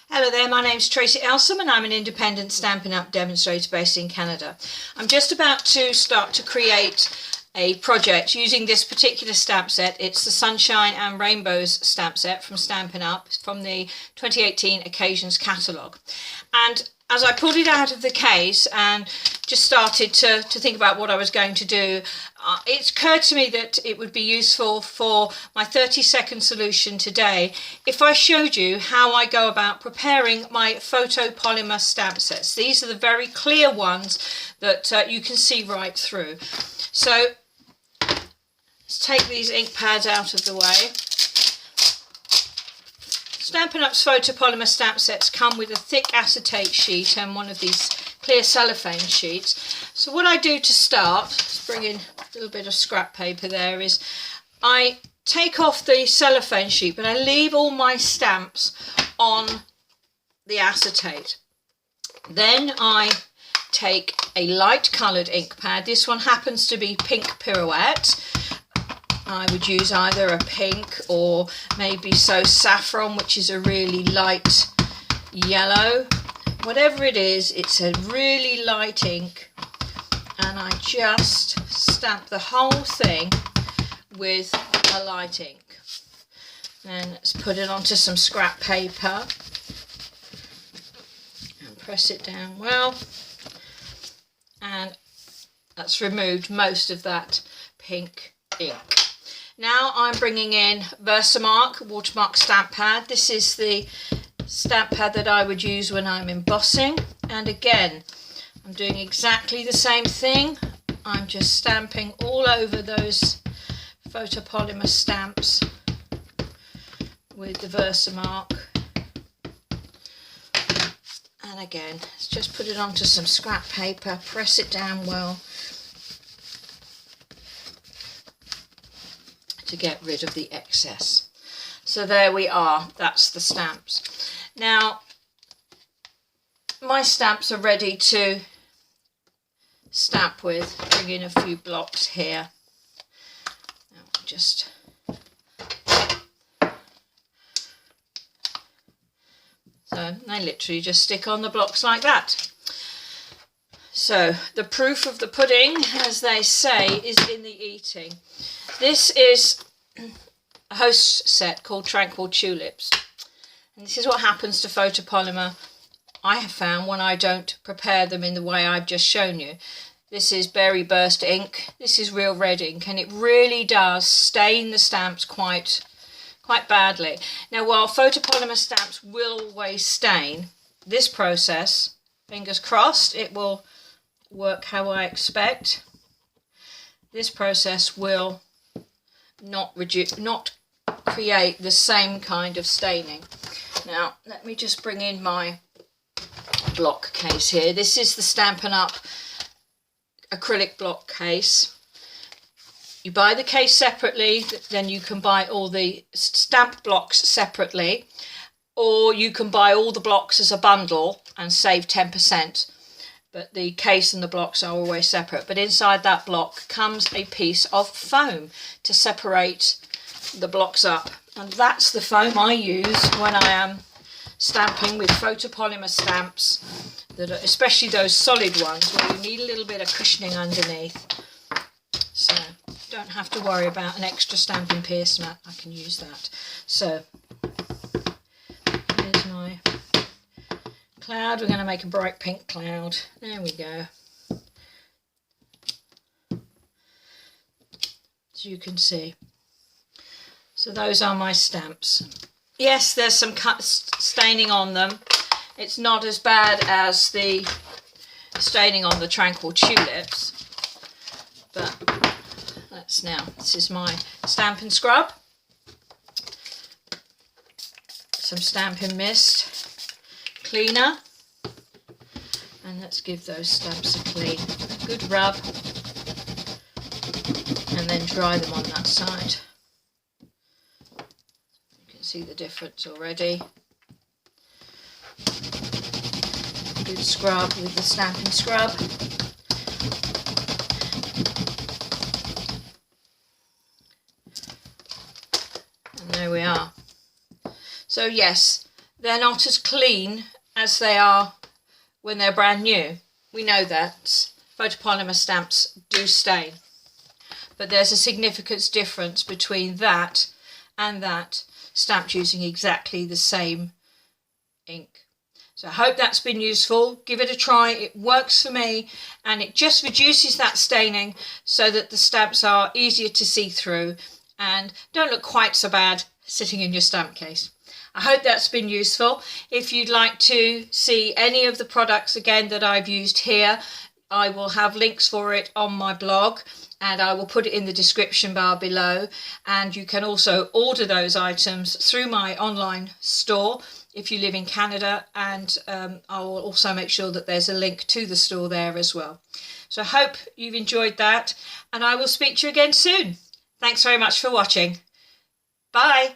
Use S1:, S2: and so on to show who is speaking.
S1: Hello there, my name's Tracy Elsom and I'm an independent Stampin' Up! Demonstrator based in Canada. I'm just about to start to create a project using this particular stamp set. It's the Sunshine and Rainbows stamp set from Stampin' Up! From the 2018 Occasions catalogue. And as I pulled it out of the case and just started to think about what I was going to do, it occurred to me that it would be useful for my 30-second solution today if I showed you how I go about preparing my photopolymer stamp sets. These are the very clear ones that you can see right through. So let's take these ink pads out of the way. Stampin' Up's photopolymer stamp sets come with a thick acetate sheet and one of these clear cellophane sheets. So what I do to start, let's bring in a little bit of scrap paper there, is I take off the cellophane sheet but I leave all my stamps on the acetate. Then I take a light coloured ink pad. This one happens to be Pink Pirouette. I would use either a pink or maybe So Saffron, which is a really light yellow. Whatever it is, it's a really light ink, and I just stamp the whole thing with a light ink. Then let's put it onto some scrap paper and press it down well, and that's removed most of that pink ink. Now I'm bringing in Versamark watermark stamp pad. This is the stamp pad that I would use when I'm embossing, and again I'm doing exactly the same thing. I'm just stamping all over those photopolymer stamps with the Versamark, and again let's just put it onto some scrap paper, press it down well to get rid of the excess. So there we are, that's the stamps. Now my stamps are ready to stamp with. Bring in a few blocks here. Now just so they literally just stick on the blocks like that. So the proof of the pudding, as they say, is in the eating. This is a host set called Tranquil Tulips, and this is what happens to photopolymer, I have found, when I don't prepare them in the way I've just shown you. This is berry burst ink, this is real red ink, and it really does stain the stamps quite badly. Now while photopolymer stamps will always stain, this process, fingers crossed, it will work how I expect. This process will not create the same kind of staining. Now let me just bring in my block case here. This is the Stampin' Up! Acrylic block case. You buy the case separately, then you can buy all the stamp blocks separately, or you can buy all the blocks as a bundle and save 10%. But the case and the blocks are always separate. But inside that block comes a piece of foam to separate the blocks up. And that's the foam I use when I am stamping with photopolymer stamps, that are, especially those solid ones where you need a little bit of cushioning underneath. So you don't have to worry about an extra stamping pierce mat. I can use that. So here's my cloud. We're going to make a bright pink cloud. There we go. As you can see. So those are my stamps. Yes, there's some staining on them. It's not as bad as the staining on the Tranquil Tulips. But let's now, this is my Stampin' Scrub. Some Stampin' Mist cleaner, and let's give those stamps a good rub, and then dry them on that side. You can see the difference already. Good scrub with the Stampin' Scrub. And there we are. So yes, they're not as clean as they are when they're brand new. We know that photopolymer stamps do stain, but there's a significant difference between that and that stamped using exactly the same ink. So I hope that's been useful. Give it a try. It works for me, and it just reduces that staining so that the stamps are easier to see through and don't look quite so bad sitting in your stamp case. I hope that's been useful. If you'd like to see any of the products again that I've used here, I will have links for it on my blog, and I will put it in the description bar below. And you can also order those items through my online store if you live in Canada, and I will also make sure that there's a link to the store there as well. So I hope you've enjoyed that, and I will speak to you again soon. Thanks very much for watching. Bye.